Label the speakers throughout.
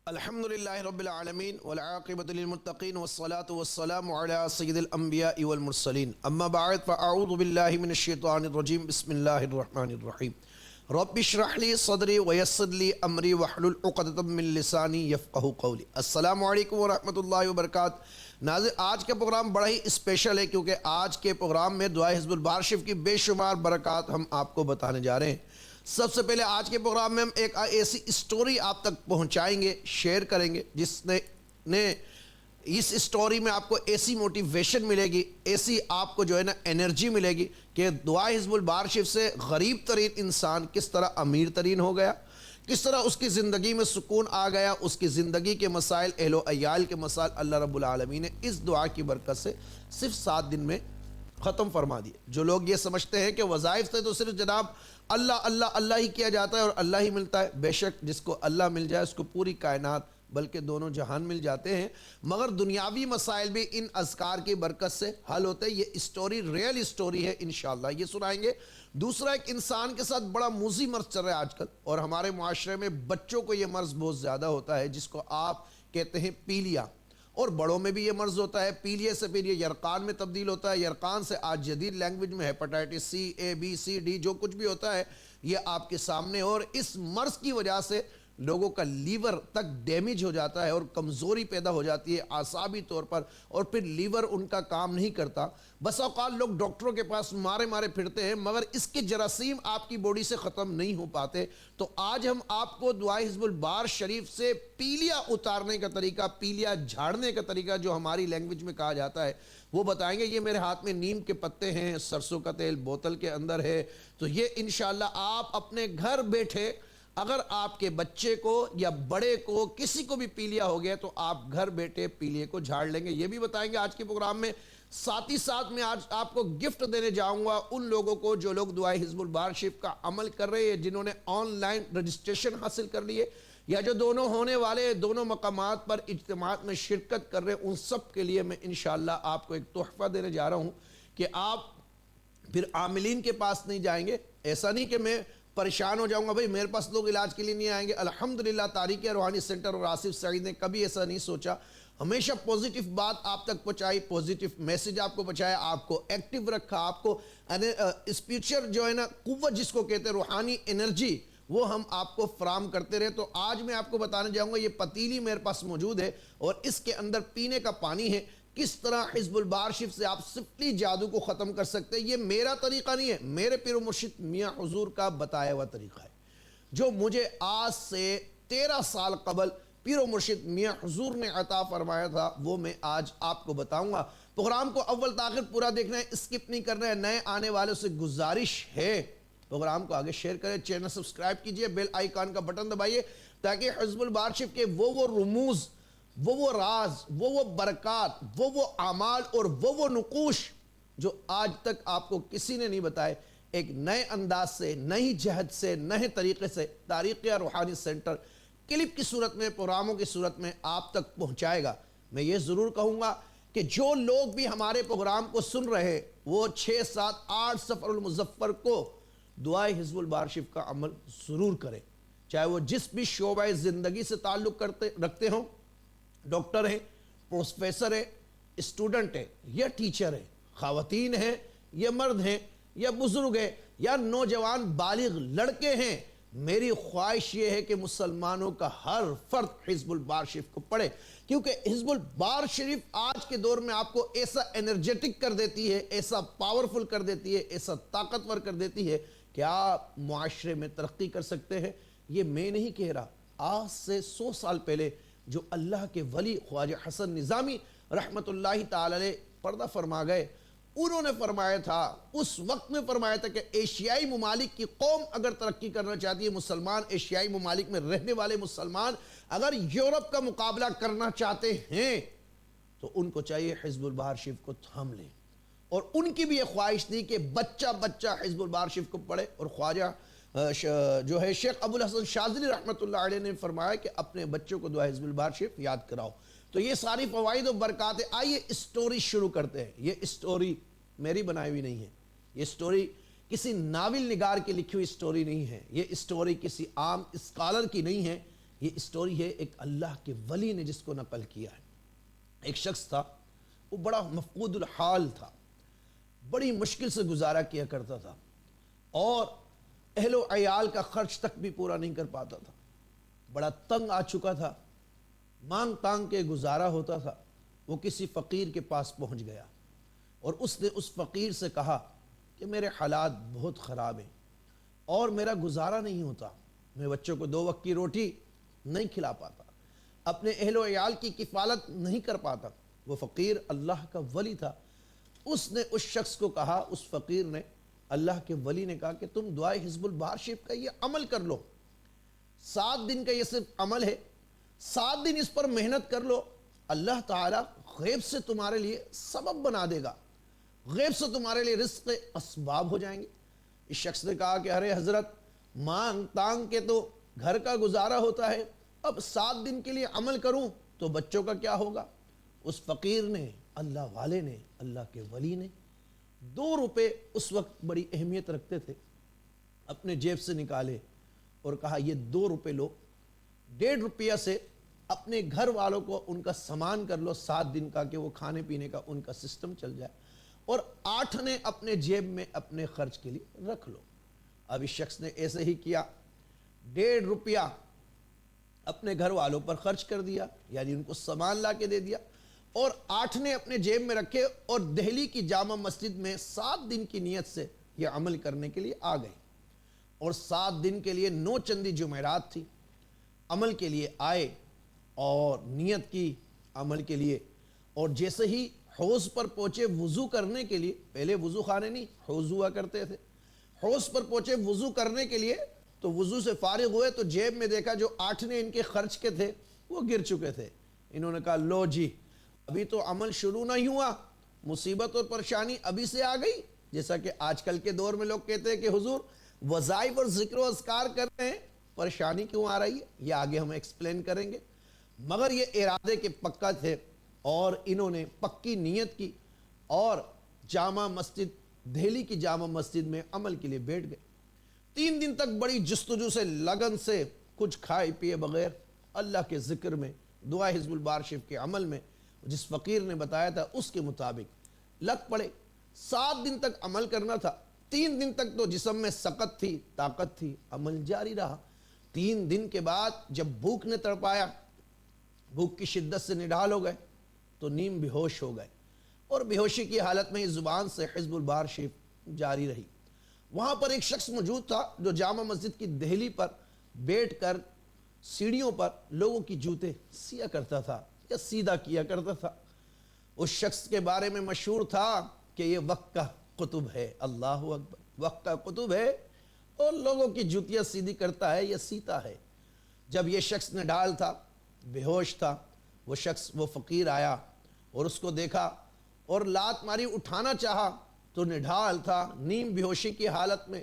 Speaker 1: الحمدللہ رب العالمین والعاقبۃ للمتقین والصلاة والسلام علی سید الانبیاء والمرسلین اما بعد فاعوذ باللہ من الشیطان الرجیم بسم اللہ الرحمن الرحیم رب اشرح لی صدری ویسر لی امری واحلل عقدۃ من لسانی یفقہوا قولی۔ السلام علیکم ورحمۃ اللہ وبرکاتہ۔ ناظرین، آج کا پروگرام بڑا ہی اسپیشل ہے کیونکہ آج کے پروگرام میں دعائے حزب البار شریف کی بے شمار برکات ہم آپ کو بتانے جا رہے ہیں۔ سب سے پہلے آج کے پروگرام میں ہم ایک ایسی اسٹوری آپ تک پہنچائیں گے، شیئر کریں گے، جس نے اس اسٹوری میں آپ کو ایسی موٹیویشن ملے گی، ایسی آپ کو جو ہے نا انرجی ملے گی کہ دعائے حزب البار شریف سے غریب ترین انسان کس طرح امیر ترین ہو گیا، کس طرح اس کی زندگی میں سکون آ گیا، اس کی زندگی کے مسائل، اہل و عیال کے مسائل اللہ رب العالمین نے اس دعا کی برکت سے صرف 7 دن میں ختم فرما دیے۔ جو لوگ یہ سمجھتے ہیں کہ وظائف سے تو صرف جناب اللہ اللہ اللہ ہی کیا جاتا ہے اور اللہ ہی ملتا ہے، بے شک جس کو اللہ مل جائے اس کو پوری کائنات بلکہ دونوں جہان مل جاتے ہیں، مگر دنیاوی مسائل بھی ان اذکار کی برکت سے حل ہوتے ہیں۔ یہ اسٹوری ریل اسٹوری ہے، انشاءاللہ یہ سنائیں گے۔ دوسرا، ایک انسان کے ساتھ بڑا موذی مرض چل رہا ہے آج کل، اور ہمارے معاشرے میں بچوں کو یہ مرض بہت زیادہ ہوتا ہے، جس کو آپ کہتے ہیں پیلیا، اور بڑوں میں بھی یہ مرض ہوتا ہے۔ پیلیے سے پھر یہ یرقان میں تبدیل ہوتا ہے، یرقان سے آج جدید لینگویج میں ہیپاٹائٹس سی، اے بی سی ڈی، جو کچھ بھی ہوتا ہے یہ آپ کے سامنے، اور اس مرض کی وجہ سے لوگوں کا لیور تک ڈیمیج ہو جاتا ہے اور کمزوری پیدا ہو جاتی ہے اعصابی طور پر، اور پھر لیور ان کا کام نہیں کرتا۔ بس اوقات لوگ ڈاکٹروں کے پاس مارے مارے پھرتے ہیں، مگر اس کے جراثیم آپ کی باڈی سے ختم نہیں ہو پاتے۔ تو آج ہم آپ کو دعائے حزب البار شریف سے پیلیا اتارنے کا طریقہ، پیلیا جھاڑنے کا طریقہ جو ہماری لینگویج میں کہا جاتا ہے وہ بتائیں گے۔ یہ میرے ہاتھ میں نیم کے پتے ہیں، سرسوں کا تیل بوتل کے اندر ہے، تو یہ انشاءاللہ آپ اپنے گھر بیٹھے، اگر آپ کے بچے کو یا بڑے کو کسی کو بھی پیلیا ہو گیا تو آپ گھر بیٹھے پیلیے کو جھاڑ لیں گے، یہ بھی بتائیں گے آج کے پروگرام میں۔ ساتھ ہی ساتھ میں آج آپ کو گفٹ دینے جاؤں گا ان لوگوں کو جو لوگ دعائے حزب البار شریف کا عمل کر رہے ہیں، جنہوں نے آن لائن رجسٹریشن حاصل کر لیے، یا جو دونوں ہونے والے دونوں مقامات پر اجتماعات میں شرکت کر رہے ہیں، ان سب کے لیے میں انشاءاللہ آپ کو ایک تحفہ دینے جا رہا ہوں کہ آپ پھر عاملین کے پاس نہیں جائیں گے۔ ایسا نہیں کہ میں پریشان ہو جاؤں گا بھئی میرے پاس لوگ علاج کے لیے نہیں آئیں گے۔ الحمدللہ تاریخ روحانی سینٹر اور آصف سعید نے کبھی ایسا نہیں سوچا، ہمیشہ پوزیٹیو بات آپ تک پہنچائی، پوزیٹیو میسج آپ کو پہنچایا، آپ کو ایکٹیو رکھا، آپ کو اسپیچر جو ہے نا قوت جس کو کہتے ہیں روحانی انرجی، وہ ہم آپ کو فراہم کرتے رہے۔ تو آج میں آپ کو بتانے جاؤں گا، یہ پتیلی میرے پاس موجود ہے اور اس کے اندر پینے کا پانی ہے، کس طرح حزب البار شریف سے آپ سفلی جادو کو ختم کر سکتے ہیں۔ یہ میرا طریقہ نہیں ہے، میرے پیر و مرشد میاں حضور کا بتایا ہوا طریقہ ہے، جو مجھے آج سے 13 سال قبل پیر و مرشد میاں حضور نے عطا فرمایا تھا، وہ میں آج آپ کو بتاؤں گا۔ پروگرام کو اول تاخر پورا دیکھنا ہے، اسکپ نہیں کرنا ہے۔ نئے آنے والوں سے گزارش ہے پروگرام کو آگے شیئر کریں، چینل سبسکرائب کیجئے، بیل آئیکن کا بٹن دبائیے، تاکہ حزب البار شریف کے وہ رموز، وہ راز، وہ برکات، وہ اعمال اور وہ نقوش جو آج تک آپ کو کسی نے نہیں بتائے، ایک نئے انداز سے، نئی جہد سے، نئے طریقے سے تاریخ روحانی سینٹر کلپ کی صورت میں، پروگراموں کی صورت میں آپ تک پہنچائے گا۔ میں یہ ضرور کہوں گا کہ جو لوگ بھی ہمارے پروگرام کو سن رہے، وہ 6، 7، 8 سفر المظفر کو دعائے حزب البار شریف کا عمل ضرور کریں، چاہے وہ جس بھی شعبہ زندگی سے تعلق رکھتے ہوں، ڈاکٹر ہیں، پروفیسر ہیں، اسٹوڈنٹ ہیں یا ٹیچر ہیں، خواتین ہیں یا مرد ہیں یا بزرگ ہیں یا نوجوان بالغ لڑکے ہیں، میری خواہش یہ ہے کہ مسلمانوں کا ہر فرد حزب البار شریف کو پڑھے، کیونکہ حزب البار شریف آج کے دور میں آپ کو ایسا انرجیٹک کر دیتی ہے، ایسا پاورفل کر دیتی ہے، ایسا طاقتور کر دیتی ہے کہ آپ معاشرے میں ترقی کر سکتے ہیں۔ یہ میں نہیں کہہ رہا، آج سے 100 سال پہلے جو اللہ کے ولی خواجہ حسن نظامی رحمت اللہ تعالی علیہ پردہ فرما گئے، انہوں نے فرمایا تھا، اس وقت میں فرمایا تھا کہ ایشیائی ممالک کی قوم اگر ترقی کرنا چاہتی ہے، مسلمان ایشیائی ممالک میں رہنے والے مسلمان اگر یورپ کا مقابلہ کرنا چاہتے ہیں تو ان کو چاہیے حزب البار شریف کو تھام لیں، اور ان کی بھی یہ خواہش تھی کہ بچہ بچہ حزب البار شریف کو پڑھے، اور خواجہ جو ہے شیخ ابو الحسن شاذلی رحمت اللہ علیہ نے فرمایا کہ اپنے بچوں کو دعائے حزب البار شریف یاد کراؤ۔ تو یہ ساری فوائد و برکات ہے۔ آئیے اسٹوری شروع کرتے ہیں۔ یہ اسٹوری میری بنائی ہوئی نہیں ہے، یہ اسٹوری کسی ناول نگار کی لکھی ہوئی اسٹوری نہیں ہے، یہ اسٹوری کسی عام اسکالر کی نہیں ہے، یہ اسٹوری ہے ایک اللہ کے ولی نے جس کو نقل کیا ہے۔ ایک شخص تھا، وہ بڑا مفقود الحال تھا، بڑی مشکل سے گزارا کیا کرتا تھا، اور اہل و عیال کا خرچ تک بھی پورا نہیں کر پاتا تھا، بڑا تنگ آ چکا تھا، مانگ تانگ کے گزارا ہوتا تھا۔ وہ کسی فقیر کے پاس پہنچ گیا اور اس نے اس فقیر سے کہا کہ میرے حالات بہت خراب ہیں اور میرا گزارا نہیں ہوتا، میں بچوں کو 2 وقت کی روٹی نہیں کھلا پاتا، اپنے اہل و عیال کی کفالت نہیں کر پاتا۔ وہ فقیر اللہ کا ولی تھا، اس نے اس شخص کو کہا، اس فقیر نے، اللہ کے ولی نے کہا کہ تم دعائے حزب البار شریف کا یہ عمل کر لو، 7 دن کا یہ صرف عمل ہے، 7 دن اس پر محنت کر لو، اللہ تعالیٰ غیب سے تمہارے لیے سبب بنا دے گا، غیب سے تمہارے لیے رزق کے اسباب ہو جائیں گے۔ اس شخص نے کہا کہ ارے حضرت، مانگ تانگ کے تو گھر کا گزارا ہوتا ہے، اب 7 دن کے لیے عمل کروں تو بچوں کا کیا ہوگا؟ اس فقیر نے، اللہ والے نے، اللہ کے ولی نے 2 روپے اس وقت بڑی اہمیت رکھتے تھے، اپنے جیب سے نکالے اور کہا یہ 2 روپے لو، 1.5 روپیہ سے اپنے گھر والوں کو ان کا سامان کر لو 7 دن کا، کہ وہ کھانے پینے کا ان کا سسٹم چل جائے، اور 8 نے اپنے جیب میں اپنے خرچ کے لیے رکھ لو۔ اب اس شخص نے ایسے ہی کیا، 1.5 روپیہ اپنے گھر والوں پر خرچ کر دیا، یعنی ان کو سامان لا کے دے دیا، اور 8 نے اپنے جیب میں رکھے اور دہلی کی جامع مسجد میں 7 دن کی نیت سے یہ عمل کرنے کے لیے آ گئے، اور 7 دن کے لیے 9 چندی جمعرات تھی، عمل کے لیے آئے اور نیت کی عمل کے لیے، اور جیسے ہی حوض پر پہنچے وضو کرنے کے لیے، پہلے وضو خانے نہیں، حوض ہوا کرتے تھے، حوض پر پہنچے وضو کرنے کے لیے، تو وضو سے فارغ ہوئے تو جیب میں دیکھا جو 8 نے ان کے خرچ کے تھے وہ گر چکے تھے۔ انہوں نے کہا لو جی، ابھی تو عمل شروع نہیں ہوا، مصیبت اور پریشانی ابھی سے آ گئی۔ جیسا کہ آج کل کے دور میں لوگ کہتے ہیں کہ حضور وظائف اور ذکر و اذکار کر رہے ہیں، پریشانی کیوں آ رہی ہے؟ یہ آگے ہم ایکسپلین کریں گے، مگر یہ ارادے کے پکا تھے اور انہوں نے پکی نیت کی اور جامع مسجد، دہلی کی جامع مسجد میں عمل کے لیے بیٹھ گئے۔ 3 دن تک بڑی جستجو سے، لگن سے، کچھ کھائے پیے بغیر اللہ کے ذکر میں، دعا حزب البار شریف کے عمل میں جس فقیر نے بتایا تھا اس کے مطابق لگ پڑے۔ 7 دن تک عمل کرنا تھا، 3 دن تک تو جسم میں سقت تھی، طاقت تھی، عمل جاری رہا۔ 3 دن کے بعد جب بھوک نے تڑپایا، بھوک کی شدت سے نڈھال ہو گئے تو نیم بے ہوش ہو گئے، اور بے ہوشی کی حالت میں اس زبان سے حزب البار شریف جاری رہی۔ وہاں پر ایک شخص موجود تھا جو جامع مسجد کی دہلی پر بیٹھ کر سیڑھیوں پر لوگوں کی جوتے سیا کرتا تھا یا سیدھا کیا کرتا تھا۔ اس شخص کے بارے میں مشہور تھا کہ یہ وقت کا قطب ہے، اللہ اکبر، وقت کا قطب ہے اور لوگوں کی جوتیاں سیدھی کرتا ہے یا سیتا ہے۔ جب یہ شخص نڈال تھا، بے ہوش تھا، وہ شخص، وہ فقیر آیا اور اس کو دیکھا اور لات ماری، اٹھانا چاہا تو نڈھال تھا، نیم بے ہوشی کی حالت میں،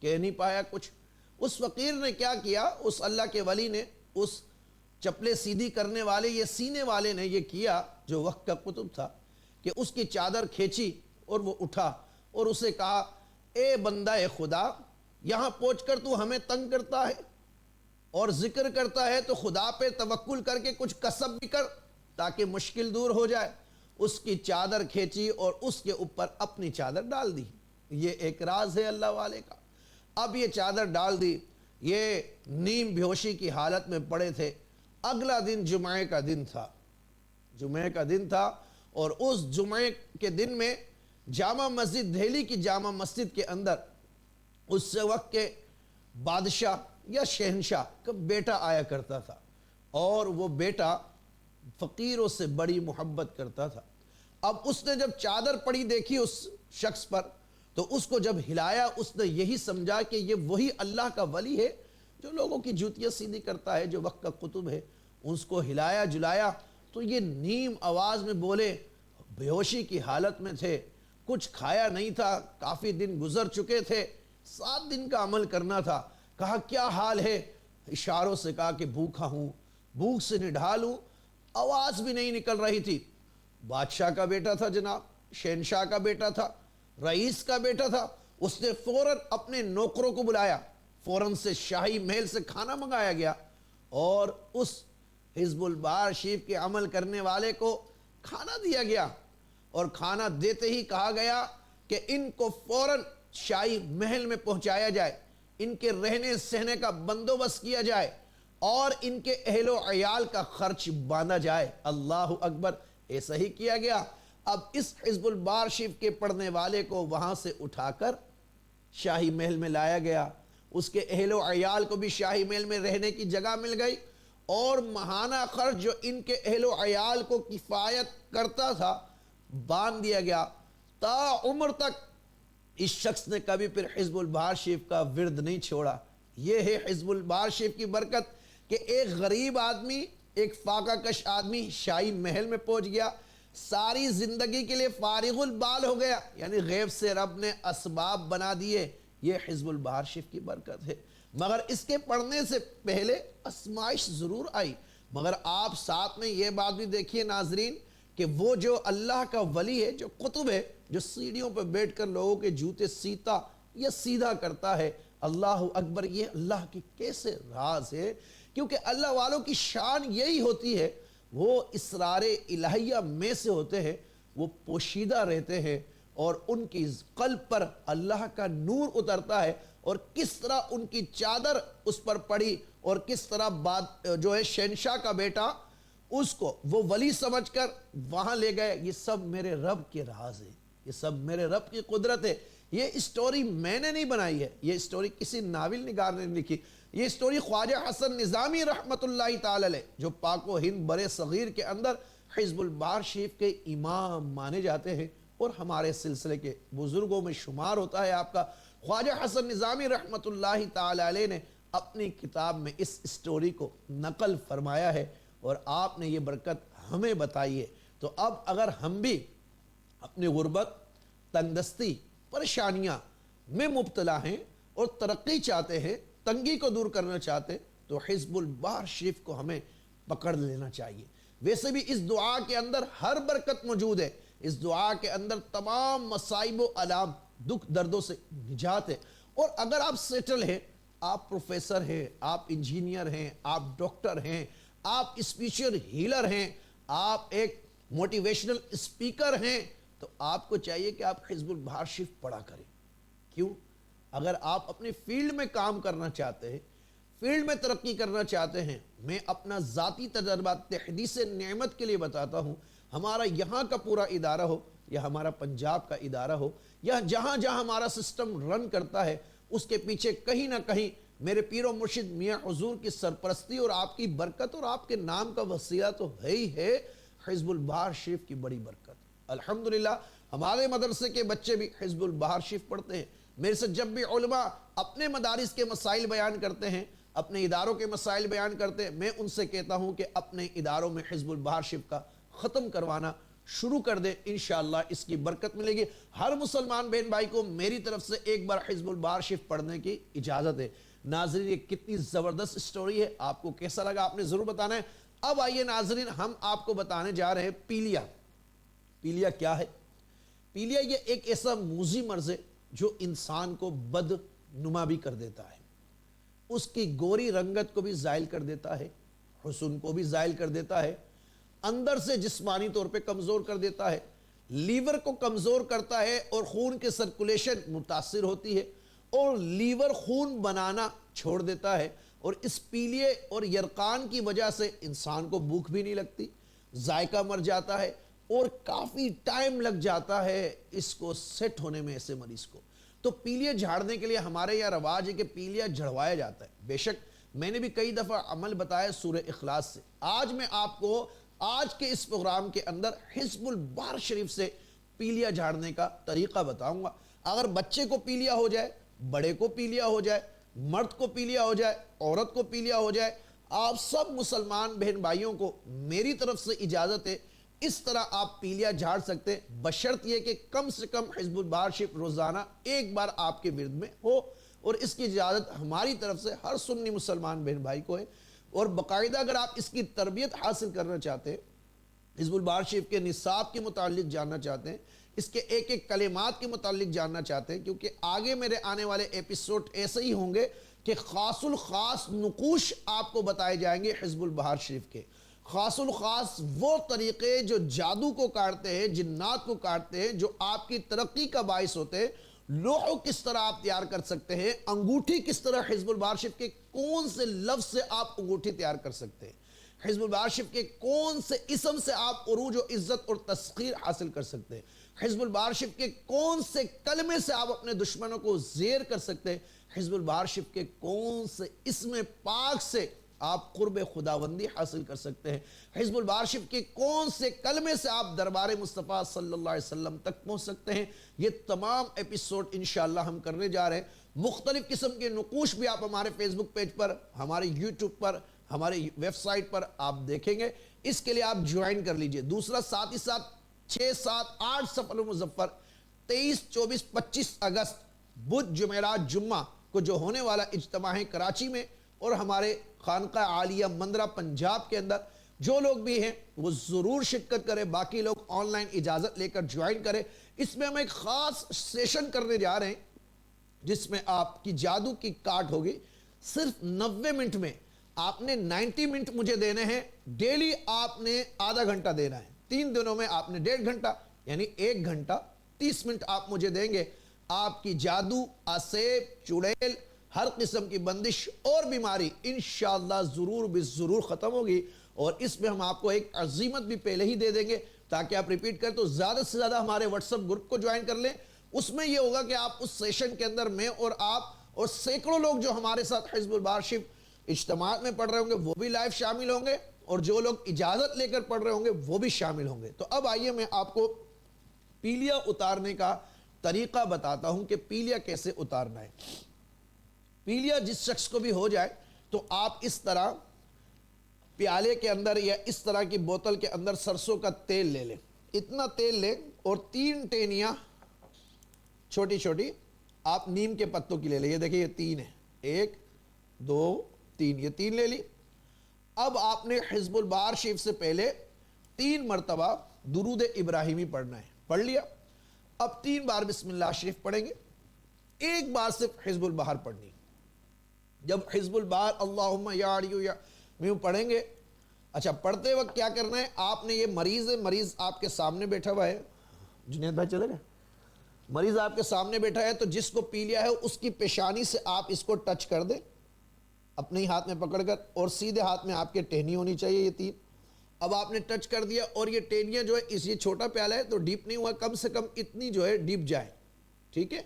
Speaker 1: کہہ نہیں پایا کچھ۔ اس فقیر نے کیا کیا، اس اللہ کے ولی نے، اس چپلے سیدھی کرنے والے، یہ سینے والے نے یہ کیا جو وقت کا قطب تھا، کہ اس کی چادر کھینچی اور وہ اٹھا اور اسے کہا اے بندہ خدا، یہاں پہنچ کر تو ہمیں تنگ کرتا ہے اور ذکر کرتا ہے، تو خدا پہ توکل کر کے کچھ کسب بھی کر تاکہ مشکل دور ہو جائے۔ اس کی چادر کھینچی اور اس کے اوپر اپنی چادر ڈال دی۔ یہ ایک راز ہے اللہ والے کا۔ اب یہ چادر ڈال دی، یہ نیم بیہوشی کی حالت میں پڑے تھے۔ اگلا دن جمعے کا دن تھا، جمعے کا دن تھا، اور اس جمعے کے دن میں جامع مسجد، دہلی کی جامع مسجد کے اندر اس وقت کے بادشاہ یا شہنشاہ کا بیٹا آیا کرتا تھا، اور وہ بیٹا فقیروں سے بڑی محبت کرتا تھا۔ اب اس نے جب چادر پڑی دیکھی اس شخص پر، تو اس کو جب ہلایا، اس نے یہی سمجھا کہ یہ وہی اللہ کا ولی ہے جو لوگوں کی جوتیاں سیدھی کرتا ہے، جو وقت کا قطب ہے۔ اس کو ہلایا جلایا تو یہ نیم آواز میں بولے، بے ہوشی کی حالت میں تھے، کچھ کھایا نہیں تھا، کافی دن گزر چکے تھے، 7 دن کا عمل کرنا تھا۔ کہا کیا حال ہے؟ اشاروں سے کہا کہ بھوکا ہوں، بھوک سے نڈھال ہوں، آواز بھی نہیں نکل رہی تھی۔ بادشاہ کا بیٹا تھا جناب، شہنشاہ کا بیٹا تھا، رئیس کا بیٹا تھا۔ اس نے فوراً اپنے نوکروں کو بلایا، فوراً سے شاہی محل سے کھانا منگایا گیا، اور اس حزب البار شریف کے عمل کرنے والے کو کھانا دیا گیا، اور کھانا دیتے ہی کہا گیا کہ ان کو فوراً شاہی محل میں پہنچایا جائے، ان کے رہنے سہنے کا بندوبست کیا جائے اور ان کے اہل و عیال کا خرچ باندھا جائے۔ اللہ اکبر، ایسا ہی کیا گیا۔ اب اس حزب البار شریف کے پڑھنے والے کو وہاں سے اٹھا کر شاہی محل میں لایا گیا، اس کے اہل و عیال کو بھی شاہی محل میں رہنے کی جگہ مل گئی، اور ماہانہ خرچ جو ان کے اہل و عیال کو کفایت کرتا تھا باندھ دیا گیا۔ تا عمر تک اس شخص نے کبھی پھر حزب البار شریف کا ورد نہیں چھوڑا۔ یہ ہے حزب البار شریف کی برکت کہ ایک غریب آدمی، ایک فاقہ کش آدمی شاہی محل میں پہنچ گیا، ساری زندگی کے لیے فارغ البال ہو گیا، یعنی غیب سے رب نے اسباب بنا دیے۔ یہ حزب البار شریف کی برکت ہے۔ مگر اس کے پڑھنے سے پہلے آزمائش ضرور آئی، مگر آپ ساتھ میں یہ بات بھی دیکھیے ناظرین کہ وہ جو اللہ کا ولی ہے، جو قطب ہے، جو سیڑھیوں پہ بیٹھ کر لوگوں کے جوتے سیتا یا سیدھا کرتا ہے، اللہ اکبر، یہ اللہ کے کیسے راز ہے، کیونکہ اللہ والوں کی شان یہی ہوتی ہے، وہ اسرار الہیہ میں سے ہوتے ہیں، وہ پوشیدہ رہتے ہیں، اور ان کی قلب پر اللہ کا نور اترتا ہے، اور کس طرح ان کی چادر اس پر پڑی، اور کس طرح جو ہے شہنشاہ کا بیٹا اس کو وہ ولی سمجھ کر وہاں لے گئے۔ یہ سب میرے رب کے راز ہے، یہ سب میرے رب کی قدرت ہے۔ یہ اسٹوری میں نے نہیں بنائی ہے، یہ اسٹوری کسی ناول نگار نے لکھی، یہ اسٹوری خواجہ حسن نظامی رحمت اللہ تعالی علیہ، جو پاک و ہند برے صغیر کے اندر حزب البار شریف کے امام مانے جاتے ہیں، اور ہمارے سلسلے کے بزرگوں میں شمار ہوتا ہے۔ آپ کا خواجہ حسن نظامی رحمت اللہ تعالی علیہ نے اپنی کتاب میں اس اسٹوری کو نقل فرمایا ہے، اور آپ نے یہ برکت ہمیں بتائی ہے۔ تو اب اگر ہم بھی اپنی غربت، تنگدستی، پریشانیاں میں مبتلا ہیں اور ترقی چاہتے ہیں، تنگی کو دور کرنا چاہتے ہیں، تو حزب البار شریف کو ہمیں پکڑ لینا چاہیے۔ ویسے بھی اس دعا کے اندر ہر برکت موجود ہے، اس دعا کے اندر تمام مصائب و آلام، دکھ دردوں سے نجات ہے۔ اور اگر آپ سیٹل ہیں، آپ پروفیسر ہیں، آپ انجینئر ہیں، آپ ڈاکٹر ہیں، آپ اسپیچر ہیلر ہیں، آپ ایک موٹیویشنل اسپیکر ہیں، تو آپ کو چاہیے کہ آپ حزب البار شریف پڑھا کریں۔ کیوں؟ اگر آپ اپنے فیلڈ میں کام کرنا چاہتے ہیں، فیلڈ میں ترقی کرنا چاہتے ہیں، میں اپنا ذاتی تجربہ تحدیث نعمت کے لیے بتاتا ہوں، ہمارا یہاں کا پورا ادارہ ہو یا ہمارا پنجاب کا ادارہ ہو یا جہاں جہاں ہمارا سسٹم رن کرتا ہے، اس کے پیچھے کہیں نہ کہیں میرے پیر و مرشد میاں حضور کی سرپرستی اور آپ کی برکت اور آپ کے نام کا وسیلہ تو ہے ہی ہے، حزب البار شریف کی بڑی برکت۔ الحمدللہ ہمارے مدرسے کے بچے بھی حزب البار شریف پڑھتے ہیں۔ میرے سے جب بھی علماء اپنے مدارس کے مسائل بیان کرتے ہیں، اپنے اداروں کے مسائل بیان کرتے ہیں، میں ان سے کہتا ہوں کہ اپنے اداروں میں حزب البار شریف کا ختم کروانا شروع کر دیں، انشاءاللہ اس کی برکت ملے گی۔ ہر مسلمان بہن بھائی کو میری طرف سے ایک بار حزب البار شریف پڑھنے کی اجازت ہے۔ ناظرین، یہ کتنی زبردست سٹوری ہے، آپ کو کیسا لگا آپ نے ضرور بتانا ہے۔ اب آئیے ناظرین، ہم آپ کو بتانے جا رہے ہیں پیلیا۔ پیلیا کیا ہے؟ پیلیا یہ ایک ایسا موذی مرض ہے جو انسان کو بدنما بھی کر دیتا ہے، اس کی گوری رنگت کو بھی زائل کر دیتا ہے، حسن کو بھی زائل کر دیتا ہے، اندر سے جسمانی طور پہ کمزور کر دیتا ہے، لیور کو کمزور کرتا ہے اور خون کے سرکولیشن متاثر ہوتی ہے، اور لیور خون بنانا چھوڑ دیتا ہے، اور اس پیلیے اور یرقان کی وجہ سے انسان کو بھوک بھی نہیں لگتی، ذائقہ مر جاتا ہے، اور کافی ٹائم لگ جاتا ہے اس کو سیٹ ہونے میں، ایسے مریض کو۔ تو پیلیے جھاڑنے کے لیے ہمارے یہاں رواج ہے کہ پیلیا جھڑوایا جاتا ہے۔ بے شک میں نے بھی کئی دفعہ عمل بتایا سورہ اخلاص سے۔ آج میں آپ کو آج کے اس پروگرام کے اندر حزب البار شریف سے پیلیا جھاڑنے کا طریقہ بتاؤں گا۔ اگر بچے کو پیلیا ہو جائے، بڑے کو پیلیا ہو جائے، مرد کو پیلیا ہو جائے، عورت کو پیلیا ہو جائے، آپ سب مسلمان بہن بھائیوں کو میری طرف سے اجازت ہے، اس طرح آپ پیلیا جھاڑ سکتے ہیں، بشرط یہ کہ کم سے کم حزب البار شریف روزانہ ایک بار آپ کے ورد میں ہو، اور اس کی اجازت ہماری طرف سے ہر سنی مسلمان بہن بھائی کو ہے۔ اور باقاعدہ اگر آپ اس کی تربیت حاصل کرنا چاہتے ہیں، حزب البار شریف کے نصاب کے متعلق جاننا چاہتے ہیں، اس کے ایک ایک کلمات کے متعلق جاننا چاہتے ہیں، کیونکہ آگے میرے آنے والے ایپیسوڈ ایسے ہی ہوں گے کہ خاص الخاص نقوش آپ کو بتائے جائیں گے حزب البہار شریف کے. خاص الخاص وہ طریقے جو جادو کو کاٹتے ہیں، جنات کو کاٹتے ہیں، جو آپ کی ترقی کا باعث ہوتے ہیں. لوح کس طرح آپ تیار کر سکتے ہیں، انگوٹھی کس طرح حزب البہار شریف کے کون سے لفظ سے آپ انگوٹھی تیار کر سکتے ہیں، حزب البہار شریف کے کون سے اسم سے آپ عروج و عزت اور تسخیر حاصل کر سکتے ہیں، حزب البہار شریف کے کون سے کلمے سے آپ اپنے دشمنوں کو زیر کر سکتے ہیں، حزب البہار شریف کے کون سے اسم پاک سے آپ قرب خداوندی حاصل کر سکتے ہیں، حزب البہار شریف کے کون سے کلمے سے آپ دربار مصطفیٰ صلی اللہ علیہ وسلم تک پہنچ سکتے ہیں. یہ تمام ایپیسوڈ انشاءاللہ ہم کرنے جا رہے ہیں. مختلف قسم کے نقوش بھی آپ ہمارے فیس بک پیج پر، ہمارے یوٹیوب پر، ہمارے ویب سائٹ پر آپ دیکھیں گے. اس کے لیے آپ جوائن کر لیجئے. دوسرا ساتھ ہی ساتھ 6، 7، 8 سفر المظفر 23، 24، 25 اگست بدھ جمعرات جمعہ کو جو ہونے والا اجتماع ہے کراچی میں اور ہمارے خانقاہ عالیہ مندرہ پنجاب کے اندر، جو لوگ بھی ہیں وہ ضرور شرکت کریں. باقی لوگ آن لائن اجازت لے کر جوائن کریں. اس میں ہم ایک خاص سیشن کرنے جا رہے ہیں جس میں آپ کی جادو کی کاٹ ہوگی. صرف 90 منٹ میں آپ نے 90 منٹ مجھے دینے ہیں. ڈیلی آپ نے آدھا گھنٹہ دینا ہے. 3 دنوں میں آپ نے 1.5 گھنٹہ یعنی 1 گھنٹہ 30 منٹ آپ مجھے دیں گے. آپ کی جادو، آسیب، چڑیل، ہر قسم کی بندش اور بیماری انشاءاللہ ضرور ضرور ختم ہوگی. اور اس میں ہم آپ کو ایک عزیمت بھی پہلے ہی دے دیں گے تاکہ آپ ریپیٹ کریں. تو زیادہ سے زیادہ ہمارے واٹس ایپ گروپ کو جوائن کر لیں. اس میں یہ ہوگا کہ آپ اس سیشن کے اندر میں اور آپ اور سینکڑوں لوگ جو ہمارے ساتھ حزب البہار شریف اجتماعات میں پڑھ رہے ہوں گے وہ بھی لائیو شامل ہوں گے، اور جو لوگ اجازت لے کر پڑھ رہے ہوں گے وہ بھی شامل ہوں گے. تو اب آئیے میں آپ کو پیلیا اتارنے کا طریقہ بتاتا ہوں کہ پیلیا کیسے اتارنا ہے. پیلیا جس شخص کو بھی ہو جائے تو آپ اس طرح پیالے کے اندر یا اس طرح کی بوتل کے اندر سرسوں کا تیل لے لیں. اتنا تیل لیں اور 3 ٹینیاں چھوٹی چھوٹی آپ نیم کے پتوں کی لے لیں. یہ دیکھیں یہ 3 ہے، 1، 2، 3، یہ 3 لے لی. اب آپ نے حزب البہار شریف سے پہلے 3 مرتبہ درود ابراہیمی پڑھنا ہے. پڑھ لیا. اب 3 بار بسم اللہ شریف پڑھیں گے. 1 بار صرف حزب البہار پڑھنی. جب حزب البہار اللہم یا علیو یا میوں پڑھیں گے، اچھا پڑھتے وقت کیا کرنا ہے، آپ نے یہ مریض آپ کے سامنے بیٹھا ہوا ہے. جنید بھائی چلے گئے. مریض آپ کے سامنے بیٹھا ہے تو جس کو پیلیا ہے اس کی پیشانی سے آپ اس کو ٹچ کر دیں اپنے ہی ہاتھ میں پکڑ کر، اور سیدھے ہاتھ میں آپ کے ٹہنی ہونی چاہیے یہ 3. اب آپ نے ٹچ کر دیا اور یہ ٹہنیاں جو ہے یہ چھوٹا پیالہ ہے تو ڈیپ نہیں ہوا، کم سے کم اتنی جو ہے ڈیپ جائے. ٹھیک ہے.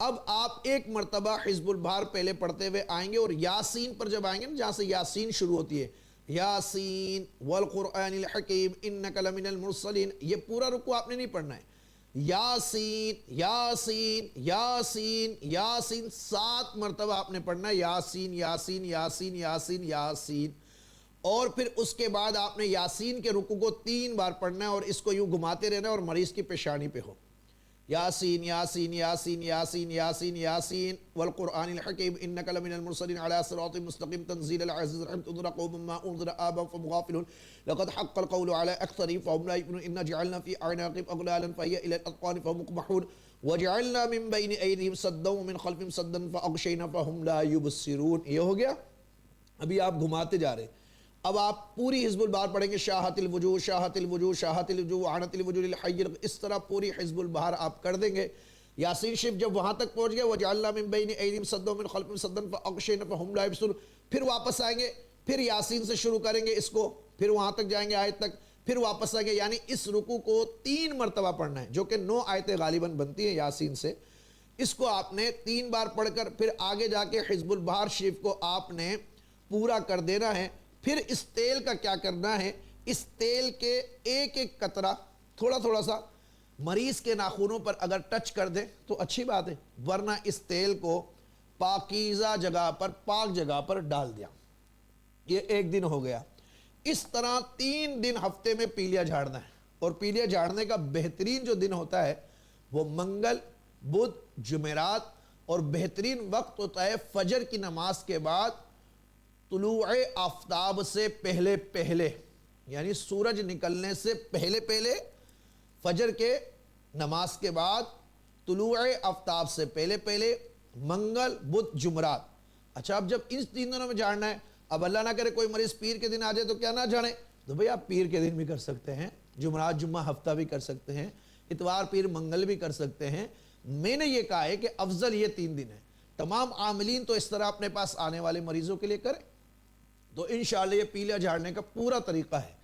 Speaker 1: اب آپ 1 مرتبہ حزب البہار پہلے پڑھتے ہوئے آئیں گے اور یاسین پر جب آئیں گے نا، جہاں سے یاسین شروع ہوتی ہے، یاسین والقرآن الحکیم انک لمن المرسلین، یہ پورا رکوع آپ نے نہیں پڑھنا ہے. یاسین یاسین یاسین یاسین 7 مرتبہ آپ نے پڑھنا ہے. یاسین یاسین یاسین یاسین یاسین. اور پھر اس کے بعد آپ نے یاسین کے رکوع کو 3 بار پڑھنا ہے اور اس کو یوں گھماتے رہنا ہے اور مریض کی پیشانی پہ ہو. یاسین یاسین یاسین یاسین یاسین یاسین والقرآن الحکیم انک لمن المرسلین علی صراط مستقیم تنزیل العزیز الرحیم تنذر قوما ما انذر آباؤهم فهم غافلون لقد حق القول على اکثرهم فهم لا یؤمنون انا جعلنا في اعناقهم اغلالا فهي الى الاذقان فهم مقمحون وجعلنا من بین ایدیہم سدا ومن خلفهم سدا فاغشینا فهم لا یبصرون. یہ ہو گیا. ابھی آپ گھماتے جا رہے ہیں. اب آپ پوری حزب البہار پڑھیں گے. شاہت الوجوہ شاہت الوجوہ شاہت الوجوہ عنت الوجوہ للحی. اس طرح پوری حزب البہار آپ کر دیں گے. یاسین شریف جب وہاں تک پہنچ گئے وجعلنا من بین ایدیہم سدا ومن خلفہم سدا فاغشینا فهم لا یبصرون، پھر واپس آئیں گے، پھر یاسین سے شروع کریں گے اس کو، پھر وہاں تک جائیں گے آیت تک، پھر واپس آئیں گے. یعنی اس رکوع کو 3 مرتبہ پڑھنا ہے جو کہ 9 آیتیں غالباً بنتی ہیں یاسین سے. اس کو آپ نے 3 بار پڑھ کر پھر آگے جا کے حزب البہار شریف کو آپ نے پورا کر دینا ہے. پھر اس تیل کا کیا کرنا ہے، اس تیل کے ایک قطرہ تھوڑا تھوڑا سا مریض کے ناخنوں پر اگر ٹچ کر دیں تو اچھی بات ہے، ورنہ اس تیل کو پاکیزہ جگہ پر، پاک جگہ پر ڈال دیا. یہ 1 دن ہو گیا. اس طرح 3 دن ہفتے میں پیلیا جھاڑنا ہے. اور پیلیا جھاڑنے کا بہترین جو دن ہوتا ہے وہ منگل، بدھ، جمعرات، اور بہترین وقت ہوتا ہے فجر کی نماز کے بعد طلوع آفتاب سے پہلے یعنی سورج نکلنے سے پہلے فجر کے نماز کے بعد طلوع آفتاب سے پہلے منگل، بدھ، جمعرات. اچھا اب جب ان 3 دنوں میں جھاڑنا ہے، اب اللہ نہ کرے کوئی مریض پیر کے دن آ جائے تو کیا نہ جھاڑیں؟ تو بھئی آپ پیر کے دن بھی کر سکتے ہیں، جمعرات جمعہ ہفتہ بھی کر سکتے ہیں، اتوار پیر منگل بھی کر سکتے ہیں۔ میں نے یہ کہا ہے کہ افضل یہ 3 دن ہے۔ تمام عاملین تو اس طرح اپنے پاس آنے والے مریضوں کے لیے کریں، تو انشاءاللہ یہ پیلیا جھاڑنے کا پورا طریقہ ہے۔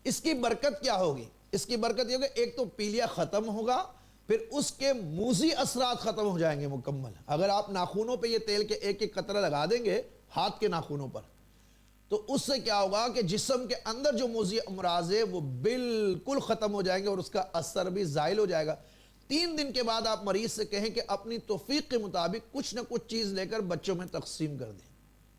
Speaker 1: اس کی برکت کیا ہوگی؟ اس کی برکت یہ ہوگی، ایک تو پیلیا ختم ہوگا، پھر اس کے موذی اثرات ختم ہو جائیں گے مکمل۔ اگر آپ ناخنوں پہ یہ تیل کے ایک ایک قطرہ لگا دیں گے ہاتھ کے ناخنوں پر، تو اس سے کیا ہوگا کہ جسم کے اندر جو موذی امراض ہے وہ بالکل ختم ہو جائیں گے اور اس کا اثر بھی زائل ہو جائے گا۔ 3 دن کے بعد آپ مریض سے کہیں کہ اپنی توفیق کے مطابق کچھ نہ کچھ چیز لے کر بچوں میں تقسیم کر دیں،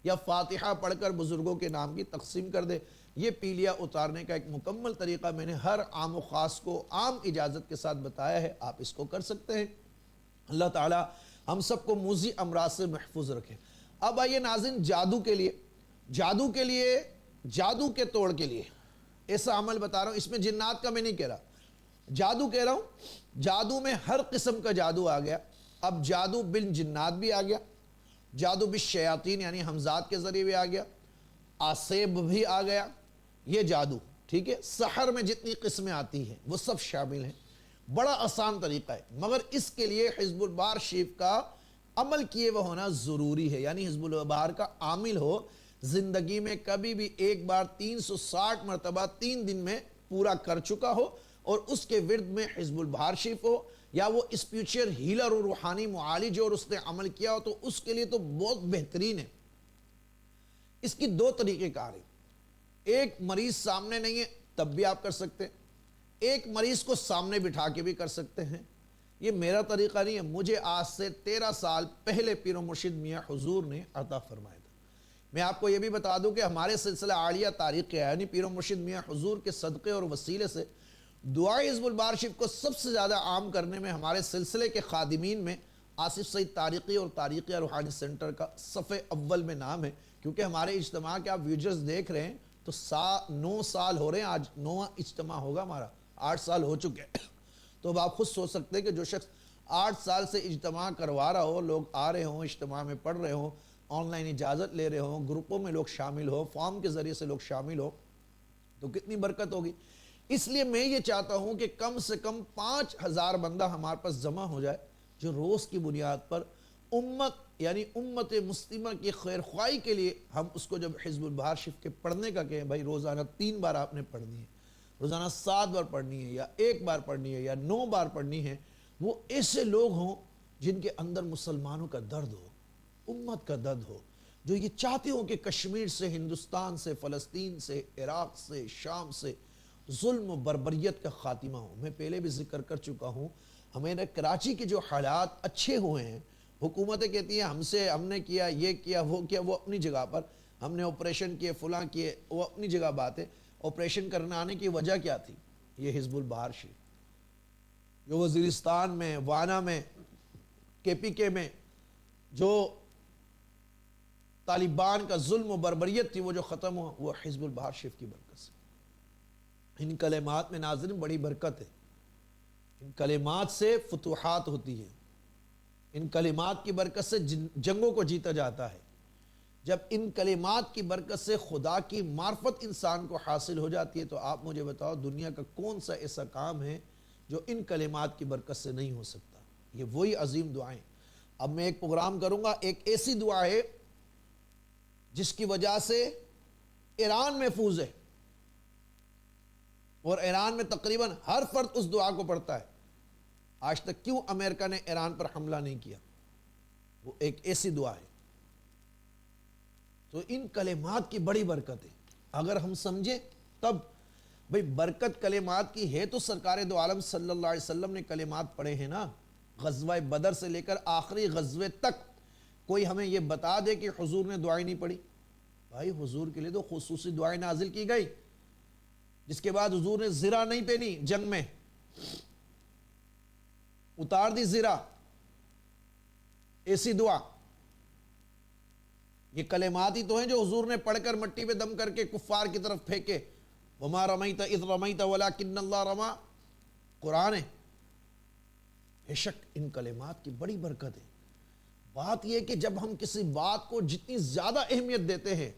Speaker 1: یا فاتحہ پڑھ کر بزرگوں کے نام کی تقسیم کر دے۔ یہ پیلیا اتارنے کا ایک مکمل طریقہ میں نے ہر عام و خاص کو عام اجازت کے ساتھ بتایا ہے، آپ اس کو کر سکتے ہیں۔ اللہ تعالی ہم سب کو موذی امراض سے محفوظ رکھے۔ اب آئیے ناظرین، جادو کے لیے جادو کے توڑ کے لیے ایسا عمل بتا رہا ہوں، اس میں جنات کا میں نہیں کہہ رہا، جادو کہہ رہا ہوں۔ جادو میں ہر قسم کا جادو آ گیا، اب جادو بن جنات بھی آ گیا، جادو بالشیاطین یعنی حمزات کے ذریعے بھی آ گیا، آسیب بھی آ گیا، یہ جادو ٹھیک ہے۔ سحر میں جتنی قسمیں آتی ہیں وہ سب شامل ہیں، بڑا آسان طریقہ ہے، مگر اس کے لیے حزب البار شریف کا عمل کیے وہ ہونا ضروری ہے، یعنی حزب البار کا عامل ہو، زندگی میں کبھی بھی ایک بار 360 مرتبہ 3 دن میں پورا کر چکا ہو، اور اس کے ورد میں حزب البار شریف ہو، یا وہ اسپیچر ہیلر اور روحانی معالج اور اس نے عمل کیا ہو، تو اس کے لیے تو بہت بہترین ہے۔ اس کی 2 طریقے کار ہیں، ایک مریض سامنے نہیں ہے تب بھی آپ کر سکتے ہیں، ایک مریض کو سامنے بٹھا کے بھی کر سکتے ہیں۔ یہ میرا طریقہ نہیں ہے، مجھے آج سے 13 سال پہلے پیر و مرشد میاں حضور نے عطا فرمایا تھا۔ میں آپ کو یہ بھی بتا دوں کہ ہمارے سلسلہ عالیہ تاریخ کے یعنی پیر و مرشد میاں حضور کے صدقے اور وسیلے سے دعائے حزب البار شریف کو سب سے زیادہ عام کرنے میں ہمارے سلسلے کے خادمین میں آصف سعید تارقی اور تارقیہ روحانی سینٹر کا صفحے اول میں نام ہے، کیونکہ ہمارے اجتماع کے آپ ویڈیوز دیکھ رہے ہیں تو 9 سال ہو رہے ہیں، آج 9واں اجتماع ہوگا ہمارا، 8 سال ہو چکے ہیں۔ تو اب آپ خود سوچ سکتے ہیں کہ جو شخص 8 سال سے اجتماع کروا رہا ہو، لوگ آ رہے ہوں، اجتماع میں پڑھ رہے ہوں، آن لائن اجازت لے رہے ہوں، گروپوں میں لوگ شامل ہو، فارم کے ذریعے سے لوگ شامل ہو، تو کتنی برکت ہوگی۔ اس لیے میں یہ چاہتا ہوں کہ کم سے کم 5000 بندہ ہمارے پاس جمع ہو جائے، جو روز کی بنیاد پر امت یعنی امت مسلمہ کی خیر خواہی کے لیے ہم اس کو جب حزب البار شریف کے پڑھنے کا کہیں، بھائی روزانہ 3 بار آپ نے پڑھنی ہے، روزانہ 7 بار پڑھنی ہے، یا 1 بار پڑھنی ہے، یا 9 بار پڑھنی ہے، وہ ایسے لوگ ہوں جن کے اندر مسلمانوں کا درد ہو، امت کا درد ہو، جو یہ چاہتے ہوں کہ کشمیر سے، ہندوستان سے، فلسطین سے، عراق سے، شام سے ظلم و بربریت کا خاتمہ ہو۔ میں پہلے بھی ذکر کر چکا ہوں، ہمیں کراچی کے جو حالات اچھے ہوئے ہیں، حکومتیں کہتی ہیں ہم نے کیا، یہ کیا، وہ کیا، وہ اپنی جگہ پر، ہم نے آپریشن کیے، فلاں کیے، وہ اپنی جگہ بات ہے۔ آپریشن کرنے آنے کی وجہ کیا تھی؟ یہ حزب البار شریف جو وزیرستان میں، وانا میں، KPK میں جو طالبان کا ظلم و بربریت تھی وہ جو ختم ہوا، وہ حزب البار شریف کی برکت سے۔ ان کلمات میں ناظرین بڑی برکت ہے، ان کلمات سے فتوحات ہوتی ہیں، ان کلمات کی برکت سے جنگوں کو جیتا جاتا ہے۔ جب ان کلمات کی برکت سے خدا کی معرفت انسان کو حاصل ہو جاتی ہے، تو آپ مجھے بتاؤ دنیا کا کون سا ایسا کام ہے جو ان کلمات کی برکت سے نہیں ہو سکتا؟ یہ وہی عظیم دعائیں۔ اب میں ایک پروگرام کروں گا، ایک ایسی دعا ہے جس کی وجہ سے ایران محفوظ ہے، اور ایران میں تقریباً ہر فرد اس دعا کو پڑھتا ہے۔ آج تک کیوں امریکہ نے ایران پر حملہ نہیں کیا؟ وہ ایک ایسی دعا ہے۔ تو ان کلمات کی بڑی برکت ہے، اگر ہم سمجھیں تب۔ بھئی برکت کلمات کی ہے تو سرکار دو عالم صلی اللہ علیہ وسلم نے کلمات پڑھے ہیں نا، غزوہ بدر سے لے کر آخری غزوے تک۔ کوئی ہمیں یہ بتا دے کہ حضور نے دعائیں نہیں پڑھی؟ بھائی حضور کے لیے تو خصوصی دعائیں نازل کی گئی، جس کے بعد حضور نے زرہ نہیں پہنی، جنگ میں اتار دی زرہ، ایسی دعا۔ یہ کلمات ہی تو ہیں جو حضور نے پڑھ کر مٹی پہ دم کر کے کفار کی طرف پھینکے، وما رمیت اذ رمیت ولکن اللہ رما، قرآن ہے۔ بے شک ان کلمات کی بڑی برکت ہے، بات یہ کہ جب ہم کسی بات کو جتنی زیادہ اہمیت دیتے ہیں،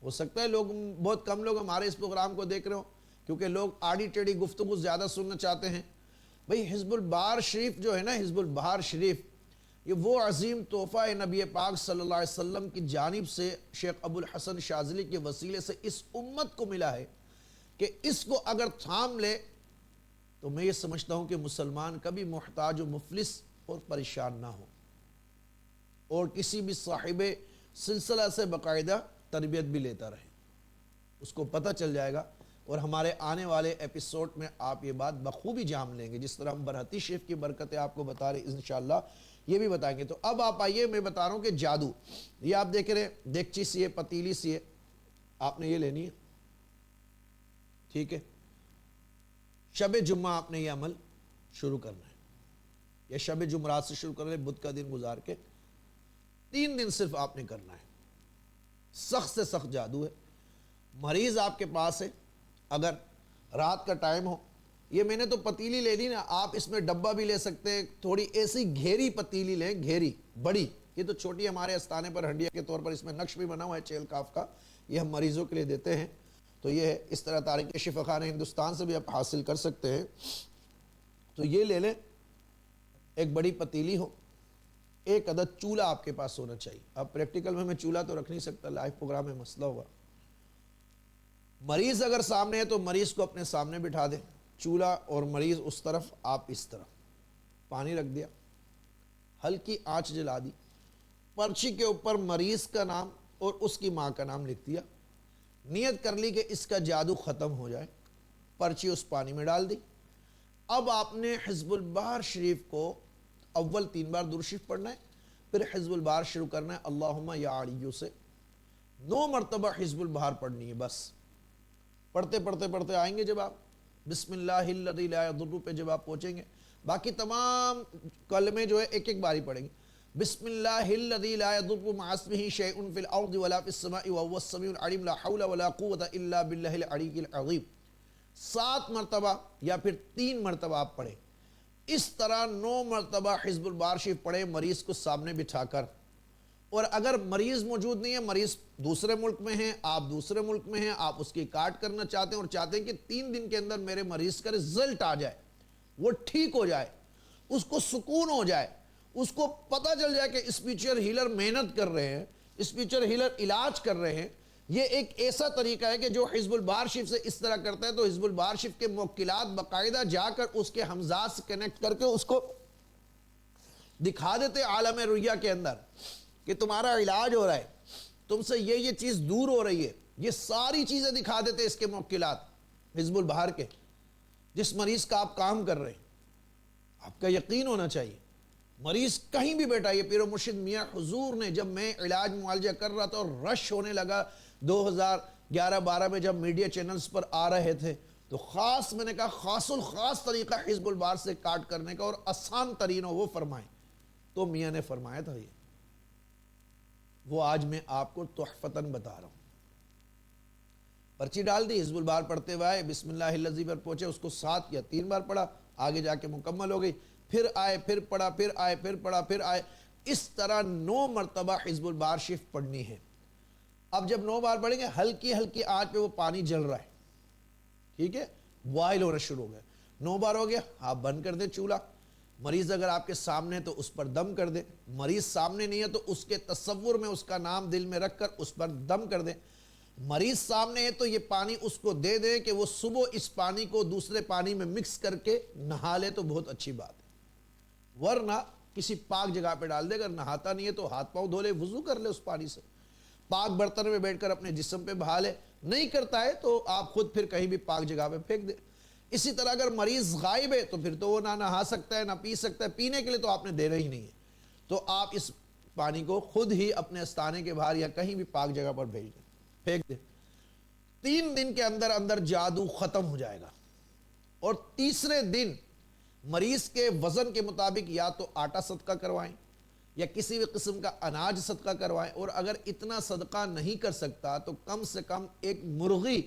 Speaker 1: ہو سکتا ہے لوگ، بہت کم لوگ ہمارے اس پروگرام کو دیکھ رہے ہو کیونکہ لوگ آڑی ٹیڑھی گفتگو زیادہ سننا چاہتے ہیں۔ بھئی حزب البہار شریف جو ہے نا، حزب البہار شریف، یہ وہ عظیم تحفہ ہے نبی پاک صلی اللہ علیہ وسلم کی جانب سے شیخ ابو الحسن شاذلی کے وسیلے سے اس امت کو ملا ہے کہ اس کو اگر تھام لے تو میں یہ سمجھتا ہوں کہ مسلمان کبھی محتاج و مفلس اور پریشان نہ ہو، اور کسی بھی صاحب سلسلہ سے باقاعدہ تربیت بھی لیتا رہے، اس کو پتہ چل جائے گا۔ اور ہمارے آنے والے ایپیسوڈ میں آپ یہ بات بخوبی جان لیں گے، جس طرح ہم برحتی شریف کی برکتیں آپ کو بتا رہے انشاءاللہ یہ بھی بتائیں گے۔ تو اب آپ آئیے، میں بتا رہا ہوں کہ جادو، یہ آپ دیکھ رہے ہیں دیگچی سی ہے، پتیلی سی ہے، آپ نے یہ لینی ہے، ٹھیک ہے۔ شب جمعہ آپ نے یہ عمل شروع کرنا ہے، یا شب جمعرات سے شروع کرنا ہے، بدھ کا دن گزار کے 3 دن صرف آپ نے کرنا ہے۔ سخت سے سخت جادو ہے۔ مریض آپ کے پاس ہے، اگر رات کا ٹائم ہو، یہ میں نے تو پتیلی لے لی نا، آپ اس میں ڈبہ بھی لے سکتے ہیں، تھوڑی ایسی گھیری پتیلی لیں، گھیری بڑی، یہ تو چھوٹی ہمارے استانے پر ہنڈیا کے طور پر اس میں نقش بھی بنا ہوا ہے چیل کاف کا، یہ ہم مریضوں کے لیے دیتے ہیں۔ تو یہ اس طرح تاریخ شفا خانہ ہندوستان سے بھی آپ حاصل کر سکتے ہیں۔ تو یہ لے لیں، ایک بڑی پتیلی ہو، ایک عدد چولہا آپ کے پاس ہونا چاہیے۔ اب پریکٹیکل میں چولہا تو رکھ نہیں سکتا، لائیو پروگرام میں مسئلہ ہوگا۔ مریض اگر سامنے ہے تو مریض کو اپنے سامنے بٹھا دیں، چولہا اور مریض اس طرف، آپ اس طرف، پانی رکھ دیا، ہلکی آنچ جلا دی، پرچی کے اوپر مریض کا نام اور اس کی ماں کا نام لکھ دیا، نیت کر لی کہ اس کا جادو ختم ہو جائے، پرچی اس پانی میں ڈال دی۔ اب آپ نے حزب البہار شریف کو اول 3 بار درود شریف پڑھنا ہے، پھر حزب البہار شروع کرنا ہے، اللہم یا علیو سے 9 مرتبہ حزب البہار پڑھنی ہے بس۔ پڑھتے پڑھتے پڑھتے آئیں گے جب آپ بسم اللہ الذی لا یضر پہ جب آپ پہنچیں گے، باقی تمام کلمے جو ہے ایک ایک باری پڑھیں گے۔ بسم اللہ الذی لا یضر مع اسمہ شیء فی الارض ولا فی السماء وهو السمیع العلیم لا حول ولا قوة الا باللہ العلی العظیم، 7 مرتبہ یا پھر 3 مرتبہ آپ پڑھیں۔ اس طرح 9 مرتبہ حزب البہار شریف پڑھیں مریض کو سامنے بٹھا کر۔ اور اگر مریض موجود نہیں ہے، مریض دوسرے ملک میں ہیں، آپ دوسرے ملک میں ہیں، آپ اس کی کارڈ کرنا چاہتے ہیں اور چاہتے ہیں کہ 3 دن کے اندر میرے مریض کا رزلٹ آ جائے، وہ ٹھیک ہو جائے، اس کو سکون ہو جائے، اس کو پتہ چل جائے کہ اسپیچر ہیلر محنت کر رہے ہیں، اسپیچر ہیلر علاج کر رہے ہیں۔ یہ ایک ایسا طریقہ ہے کہ جو حزب البہار شریف سے اس طرح کرتا ہے تو حزب البہار شریف کے موکلات باقاعدہ جا کر اس کے حمزات سے کنیکٹ کر کے اس کو دکھا دیتے عالم رؤیا کے اندر کہ تمہارا علاج ہو رہا ہے، تم سے یہ چیز دور ہو رہی ہے، یہ ساری چیزیں دکھا دیتے اس کے موکلات حزب البہار کے، جس مریض کا آپ کام کر رہے ہیں۔ آپ کا یقین ہونا چاہیے، مریض کہیں بھی بیٹھا، یہ پیر و مرشد میاں حضور نے جب میں علاج معالجہ کر رہا تھا اور رش ہونے لگا 2011-12 میں جب میڈیا چینلز پر آ رہے تھے، تو خاص میں نے کہا خاص الخاص طریقہ حزب البہار سے کاٹ کرنے کا اور آسان ترین ہو وہ فرمائیں، تو میاں نے فرمایا تھا، یہ وہ آج میں آپ کو تحفتاً بتا رہا ہوں۔ پرچی ڈال دی، حزب البہار پڑھتے ہوئے آئے، بسم اللہ الذی پر پہنچے، اس کو 7 یا 3 بار پڑھا، آگے جا کے مکمل ہو گئی، پھر آئے، پھر پڑھا، پھر آئے، پھر پڑھا، پھر آئے، اس طرح 9 مرتبہ حزب البہار شریف پڑھنی ہے۔ اب جب 9 بار پڑھیں گے، ہلکی ہلکی آنچ پہ وہ پانی جل رہا ہے، ٹھیک ہے، بوائل ہونا شروع ہو گیا، 9 بار ہو گیا، آپ بند کر دیں چولہا۔ مریض اگر آپ کے سامنے ہے تو اس پر دم کر دیں، مریض سامنے نہیں ہے تو اس کے تصور میں اس کا نام دل میں رکھ کر اس پر دم کر دیں۔ مریض سامنے ہے تو یہ پانی اس کو دے دیں کہ وہ صبح اس پانی کو دوسرے پانی میں مکس کر کے نہا لے تو بہت اچھی بات ہے، ورنہ کسی پاک جگہ پہ ڈال دے، اگر نہاتا نہیں ہے تو ہاتھ پاؤں دھو لے، وضو کر لے اس پانی سے، پاک برتن میں بیٹھ کر اپنے جسم پہ بہا لے، نہیں کرتا ہے تو آپ خود پھر کہیں بھی پاک جگہ پہ پھینک دے۔ اسی طرح اگر مریض غائب ہے تو پھر تو وہ نہ نہا سکتا ہے نہ پی سکتا ہے، پینے کے لیے تو آپ نے دینا ہی نہیں ہے، تو آپ اس پانی کو خود ہی اپنے استانے کے باہر یا کہیں بھی پاک جگہ پر بھیج دیں، پھینک دیں۔ 3 دن کے اندر اندر جادو ختم ہو جائے گا، اور تیسرے دن مریض کے وزن کے مطابق یا تو آٹا صدقہ کروائیں یا کسی بھی قسم کا اناج صدقہ کروائیں، اور اگر اتنا صدقہ نہیں کر سکتا تو کم سے کم ایک مرغی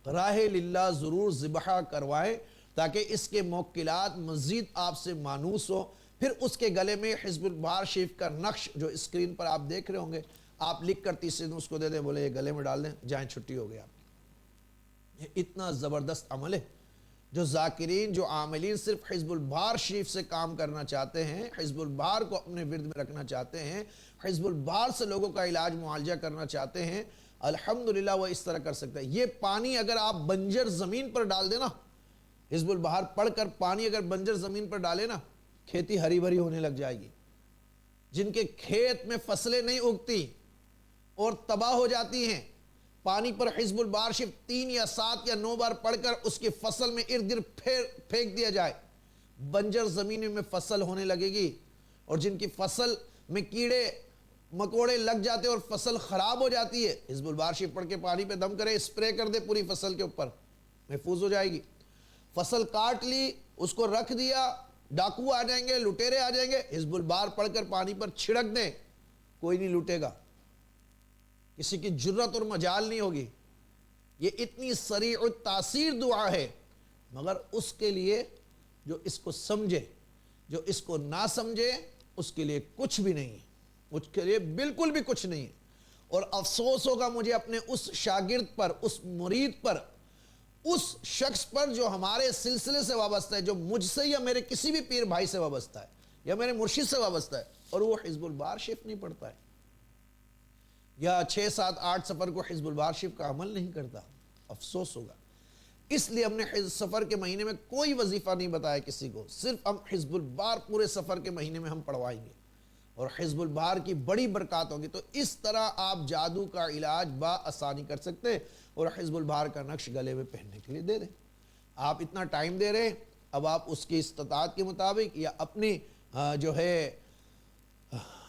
Speaker 1: راہ للہ ضرور ذبح کروائیں، تاکہ اس کے موکلات مزید آپ سے مانوس ہو، پھر اس کے گلے میں حزب البہار شریف کا نقش جو اسکرین پر آپ دیکھ رہے ہوں گے، آپ لکھ کر تیسرے دن اس کو دے دیں، بولے یہ گلے میں ڈال دیں، جائیں چھٹی ہو گیا آپ کی۔ یہ اتنا زبردست عمل ہے، جو ذاکرین، جو عاملین صرف حزب البہار شریف سے کام کرنا چاہتے ہیں، حزب البہار کو اپنے ورد میں رکھنا چاہتے ہیں، حزب البہار سے لوگوں کا علاج معالجہ کرنا چاہتے ہیں، الحمدللہ وہ اس طرح کر سکتا ہے۔ یہ پانی اگر آپ بنجر زمین پر ڈال دیں نا، حزب البہار پڑھ کر پانی اگر بنجر زمین پر ڈالے نا، کھیتی ہری بھری ہونے لگ جائے گی۔ جن کے کھیت میں فصلیں نہیں اگتی اور تباہ ہو جاتی ہیں، پانی پر حزب البہار شریف 3 یا 7 یا 9 بار پڑھ کر اس کی فصل میں ارد گرد پھینک دیا جائے، بنجر زمین میں فصل ہونے لگے گی۔ اور جن کی فصل میں کیڑے مکوڑے لگ جاتے اور فصل خراب ہو جاتی ہے، حزب البہار شریف پڑھ کے پانی پہ دم کرے، اسپرے کر دے پوری فصل کے اوپر، محفوظ ہو جائے گی۔ فصل کاٹ لی، اس کو رکھ دیا، ڈاکو آ جائیں گے، لٹیرے آ جائیں گے، حزب البہار پڑھ کر پانی پر چھڑک دیں، کوئی نہیں لوٹے گا، کسی کی جرت اور مجال نہیں ہوگی۔ یہ اتنی سریع التاثیر دعا ہے، مگر اس کے لیے جو اس کو سمجھے، جو اس کو نہ سمجھے، اس کے لیے کچھ بھی نہیں ہے، اس کے لیے بالکل بھی کچھ نہیں ہے۔ اور افسوس ہوگا مجھے اپنے اس شاگرد پر، اس مرید پر، اس شخص پر جو ہمارے سلسلے سے وابستہ ہے، جو مجھ سے یا میرے کسی بھی پیر بھائی سے وابستہ ہے یا میرے مرشد سے وابستہ ہے، اور وہ حزب البہار شریف نہیں پڑھتا ہے، یا 6 7 8 سفر کو حزب البہار شریف کا عمل نہیں کرتا۔ افسوس ہوگا۔ اس لیے ہم نے سفر کے مہینے میں کوئی وظیفہ نہیں بتایا کسی کو، صرف ہم حزب البہار پورے سفر کے مہینے میں ہم پڑھوائیں گے، اور حزب البہار کی بڑی برکات ہوگی۔ تو اس طرح آپ جادو کا علاج بآسانی کر سکتے ہیں، اور حزب البہار کا نقش گلے میں پہننے کے لیے دے دیں۔ آپ اتنا ٹائم دے رہے ہیں، اب آپ اس کی استطاعت کے مطابق یا اپنی جو ہے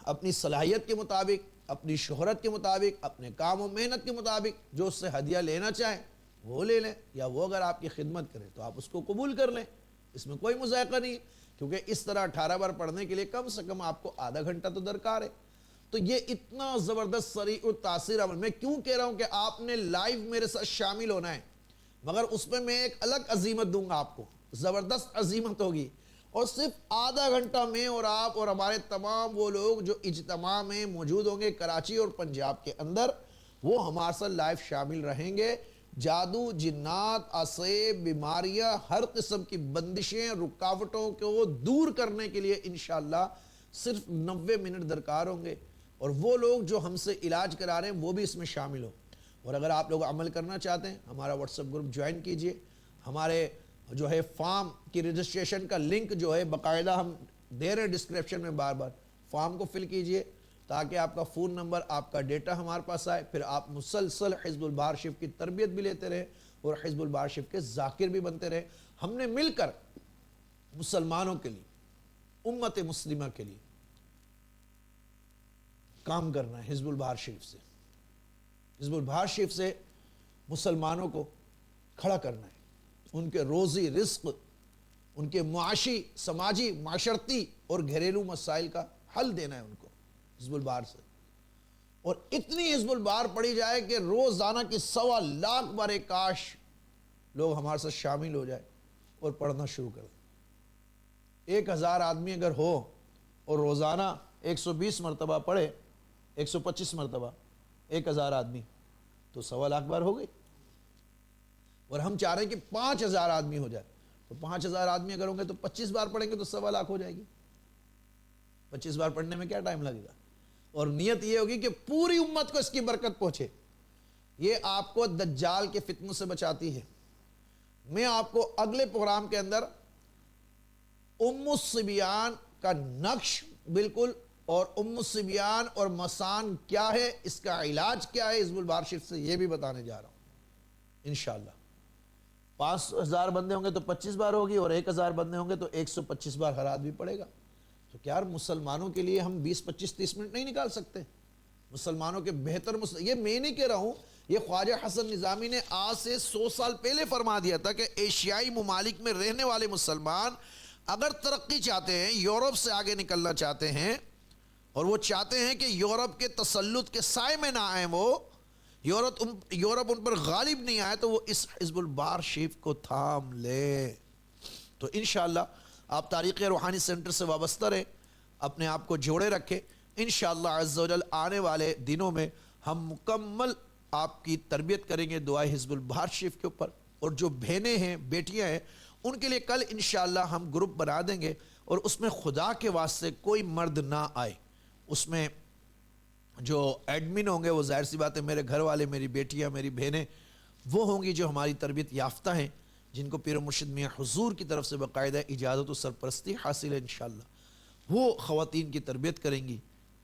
Speaker 1: اپنی صلاحیت کے مطابق، اپنی شہرت کے مطابق، اپنے کام و محنت کے مطابق جو اس سے ہدیہ لینا چاہیں وہ لے لیں، یا وہ اگر آپ کی خدمت کرے تو آپ اس کو قبول کر لیں، اس میں کوئی مذائقہ نہیں، کیونکہ اس طرح 18 بار پڑھنے کے لیے کم سے کم آپ کو آدھا گھنٹہ تو درکار ہے۔ تو یہ اتنا زبردست سریع التاثیر عمل، میں کیوں کہہ رہا ہوں کہ آپ نے لائیو میرے ساتھ شامل ہونا ہے، مگر اس میں میں ایک الگ عزیمت دوں گا آپ کو، زبردست عزیمت ہوگی، اور صرف آدھا گھنٹہ میں اور آپ اور ہمارے تمام وہ لوگ جو اجتماع میں موجود ہوں گے کراچی اور پنجاب کے اندر، وہ ہمارے ساتھ لائیو شامل رہیں گے۔ جادو، جنات، عصیب، بیماریاں، ہر قسم کی بندشیں، رکاوٹوں کو دور کرنے کے لیے انشاءاللہ صرف 90 منٹ درکار ہوں گے، اور وہ لوگ جو ہم سے علاج کرا رہے ہیں وہ بھی اس میں شامل ہوں۔ اور اگر آپ لوگ عمل کرنا چاہتے ہیں، ہمارا واٹس ایپ گروپ جوائن کیجئے، ہمارے جو ہے فارم کی رجسٹریشن کا لنک جو ہے باقاعدہ ہم دے رہے ہیں ڈسکرپشن میں، بار بار فارم کو فل کیجئے تاکہ آپ کا فون نمبر، آپ کا ڈیٹا ہمارے پاس آئے، پھر آپ مسلسل حزب البہار شریف کی تربیت بھی لیتے رہے اور حزب البہار شریف کے ذاکر بھی بنتے رہے۔ ہم نے مل کر مسلمانوں کے لیے، امت مسلمہ کے لیے کام کرنا ہے، حزب البہار شریف سے، حزب البہار شریف سے مسلمانوں کو کھڑا کرنا ہے، ان کے روزی رزق، ان کے معاشی، سماجی، معاشرتی اور گھریلو مسائل کا حل دینا ہے ان کو حزب البہار سے۔ اور اتنی حزب البہار پڑھی جائے کہ روزانہ کی 1.25 لاکھ بار کاش لوگ ہمارے ساتھ شامل ہو جائے اور پڑھنا شروع کر دیں۔ 1000 آدمی اگر ہو اور روزانہ 120 مرتبہ پڑھے، 125 مرتبہ، 1000 آدمی تو 1.25 لاکھ بار ہو گئی، اور ہم چاہ رہے ہیں کہ 5000 آدمی ہو جائے، تو 5000 آدمی اگر ہوں گے تو 25 بار پڑھیں گے تو 1.25 لاکھ ہو جائے گی۔ 25 بار پڑھنے میں کیا ٹائم لگے گا؟ اور نیت یہ ہوگی کہ پوری امت کو اس کی برکت پہنچے۔ یہ آپ کو دجال کے فتنوں سے بچاتی ہے۔ میں آپ کو اگلے پروگرام کے اندر ام الصبیان کا نقش بالکل، اور ام الصبیان اور مسان کیا ہے، اس کا علاج کیا ہے حزب البہار شریف سے، یہ بھی بتانے جا رہا ہوں انشاءاللہ۔ 5000 بندے ہوں گے تو 25 بار ہوگی، اور 1000 بندے ہوں گے تو 125 بار ہر آدمی پڑھے گا۔ تو کیا مسلمانوں کے لیے ہم 20 25 30 منٹ نہیں نکال سکتے؟ مسلمانوں کے بہتر یہ میں نہیں کہہ رہا ہوں، یہ خواجہ حسن نظامی نے آج سے 100 سال پہلے فرما دیا تھا کہ ایشیائی ممالک میں رہنے والے مسلمان اگر ترقی چاہتے ہیں، یورپ سے آگے نکلنا چاہتے ہیں، اور وہ چاہتے ہیں کہ یورپ کے تسلط کے سائے میں نہ آئیں، وہ یورپ ان پر غالب نہیں آئے، تو وہ اس حزب البہار شریف کو تھام لے۔ تو انشاءاللہ آپ تاریخ روحانی سینٹر سے وابستہ رہیں، اپنے آپ کو جوڑے رکھیں. انشاءاللہ عز و جل آنے والے دنوں میں ہم مکمل آپ کی تربیت کریں گے دعائے حزب البہار شریف کے اوپر. اور جو بہنیں ہیں، بیٹیاں ہیں، ان کے لیے کل انشاءاللہ ہم گروپ بنا دیں گے، اور اس میں خدا کے واسطے کوئی مرد نہ آئے. اس میں جو ایڈمن ہوں گے وہ ظاہر سی بات ہے میرے گھر والے، میری بیٹیاں، میری بہنیں وہ ہوں گی جو ہماری تربیت یافتہ ہیں، جن کو پیر و مرشد میاں حضور کی طرف سے باقاعدہ اجازت و سرپرستی حاصل ہے. انشاءاللہ وہ خواتین کی تربیت کریں گی،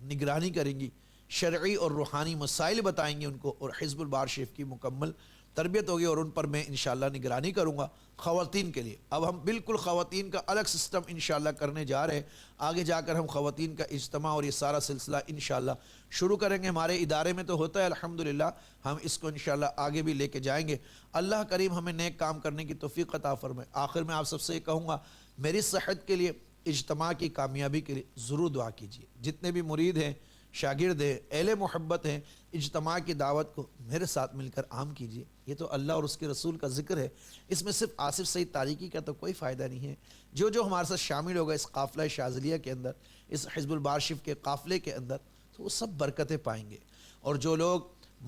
Speaker 1: نگرانی کریں گی، شرعی اور روحانی مسائل بتائیں گے ان کو، اور حزب البہار شریف کی مکمل تربیت ہوگی، اور ان پر میں انشاءاللہ نگرانی کروں گا خواتین کے لیے. اب ہم بالکل خواتین کا الگ سسٹم انشاءاللہ کرنے جا رہے ہیں. آگے جا کر ہم خواتین کا اجتماع اور یہ سارا سلسلہ انشاءاللہ شروع کریں گے. ہمارے ادارے میں تو ہوتا ہے الحمدللہ، ہم اس کو انشاءاللہ آگے بھی لے کے جائیں گے. اللہ کریم ہمیں نیک کام کرنے کی توفیق عطا فرمائے. آخر میں آپ سب سے یہ کہوں گا، میری صحت کے لیے، اجتماع کی کامیابی کے لیے ضرور دعا کیجیے. جتنے بھی مرید ہیں، شاگرد ہیں، اہل محبت ہیں، اجتماع کی دعوت کو میرے ساتھ مل کر عام کیجیے. یہ تو اللہ اور اس کے رسول کا ذکر ہے، اس میں صرف آصف سعید تاریکی کا تو کوئی فائدہ نہیں ہے. جو ہمارے ساتھ شامل ہوگا اس قافلہ شاذلیہ کے اندر، اس حزب البہار شریف کے قافلے کے اندر، تو وہ سب برکتیں پائیں گے. اور جو لوگ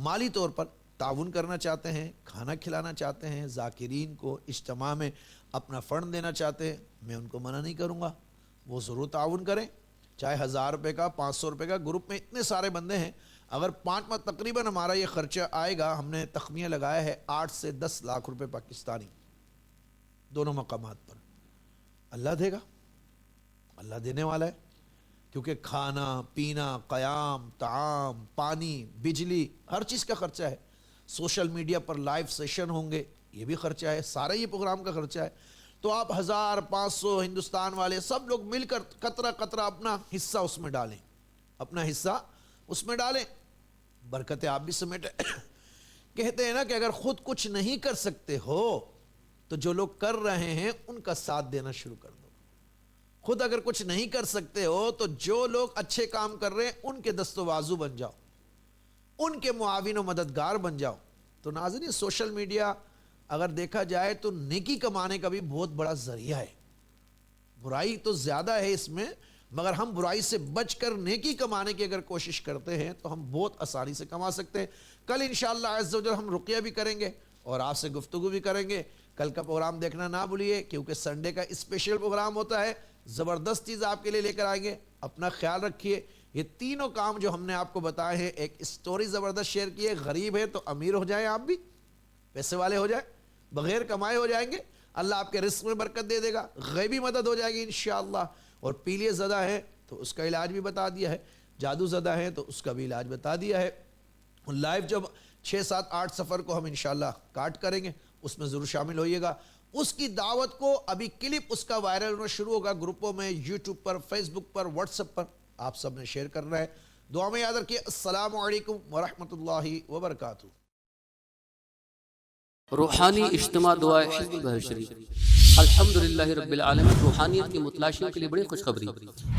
Speaker 1: مالی طور پر تعاون کرنا چاہتے ہیں، کھانا کھلانا چاہتے ہیں، ذاکرین کو اجتماع میں اپنا فنڈ دینا چاہتے ہیں، میں ان کو منع نہیں کروں گا، وہ ضرور تعاون کریں. چاہے 1000 روپے کا، 500 روپے کا، گروپ میں اتنے سارے بندے ہیں، اگر 5 ماہ تقریباً ہمارا یہ خرچہ آئے گا، ہم نے تخمینہ لگایا ہے 8 سے 10 لاکھ روپے پاکستانی دونوں مقامات پر. اللہ دے گا، اللہ دینے والا ہے، کیونکہ کھانا پینا، قیام، طعام، پانی، بجلی، ہر چیز کا خرچہ ہے. سوشل میڈیا پر لائیو سیشن ہوں گے، یہ بھی خرچہ ہے، سارا یہ پروگرام کا خرچہ ہے. تو آپ 1000، 500 ہندوستان والے سب لوگ مل کر قطرہ قطرہ اپنا حصہ اس میں ڈالیں، اپنا حصہ اس میں ڈالیں، برکتیں آپ بھی سمیٹیں. کہتے ہیں نا کہ اگر خود کچھ نہیں کر سکتے ہو تو جو لوگ کر رہے ہیں ان کا ساتھ دینا شروع کر دو. خود اگر کچھ نہیں کر سکتے ہو تو جو لوگ اچھے کام کر رہے ہیں ان کے دست و بازو بن جاؤ، ان کے معاون و مددگار بن جاؤ. تو ناظرین، سوشل میڈیا اگر دیکھا جائے تو نیکی کمانے کا بھی بہت بڑا ذریعہ ہے. برائی تو زیادہ ہے اس میں، مگر ہم برائی سے بچ کر نیکی کمانے کی اگر کوشش کرتے ہیں تو ہم بہت آسانی سے کما سکتے ہیں. کل انشاءاللہ عز و جل ہم رقیہ بھی کریں گے اور آپ سے گفتگو بھی کریں گے. کل کا پروگرام دیکھنا نہ بھولیے، کیونکہ سنڈے کا اسپیشل پروگرام ہوتا ہے. زبردست چیز آپ کے لیے لے کر آئیں گے. اپنا خیال رکھیے. یہ تینوں کام جو ہم نے آپ کو بتائے ہیں، ایک اسٹوری زبردست شیئر کی ہے، غریب ہے تو امیر ہو جائیں، آپ بھی پیسے والے ہو جائیں، بغیر کمائے ہو جائیں گے، اللہ آپ کے رزق میں برکت دے دے گا، غیبی مدد ہو جائے گی انشاءاللہ. اور پیلیے زدہ ہے تو اس کا علاج بھی بتا دیا ہے، جادو زدہ ہے تو اس کا بھی علاج بتا دیا ہے. لائیو جب 6، 7، 8 سفر کو ہم انشاءاللہ کاٹ کریں گے، اس میں ضرور شامل ہوئیے گا. اس کی دعوت کو ابھی کلپ اس کا وائرل ہونا شروع ہوگا، گروپوں میں، یوٹیوب پر، فیس بک پر، واٹس ایپ پر آپ سب نے شیئر کرنا ہے. دعا میں یاد رکھیے. السلام علیکم ورحمۃ اللہ وبرکاتہ.
Speaker 2: روحانی اجتماع دعائے حزب البہار شریف. الحمدللہ رب العالمین. روحانیت کے متلاشیوں کے لیے بڑی خوشخبری.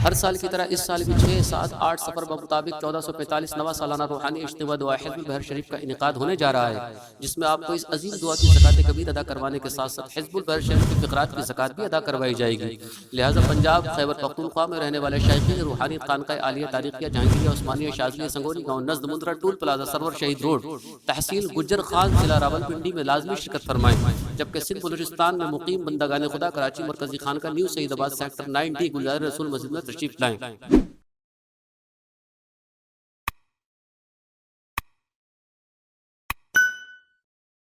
Speaker 2: ہر سال کی طرح اس سال بھی 6، 7، 8 سفر بمطابق 1445 نواں سالانہ روحانی اجتماع دعائے حزب البہار شریف کا انعقاد ہونے جا رہا ہے، جس میں آپ کو اس عظیم دعا کی زکوٰۃ کبیر ادا کروانے کے ساتھ ساتھ حزب البہار شریف کی فقرات کی زکوٰۃ بھی ادا کروائی جائے گی. لہٰذا پنجاب، خیبر پختونخوا میں رہنے والے شائقین روحانیت خانقاہ عالیہ تاریخیہ جہانگیریہ عثمانیہ شاذلیہ سنگولی گاؤں نزد مندرہ ٹول پلازہ سرور شہید روڈ، تحصیل گجر خان، ضلع راولپنڈی میں لازمی شرکت فرمائیں. جبکہ سندھ بلوچستان میں مقیم بندگان خدا کراچی مرکزی خانقاہ نیو سعید آباد سیکٹر 9D گلزار رسول مسجد میں تشریف لائیں.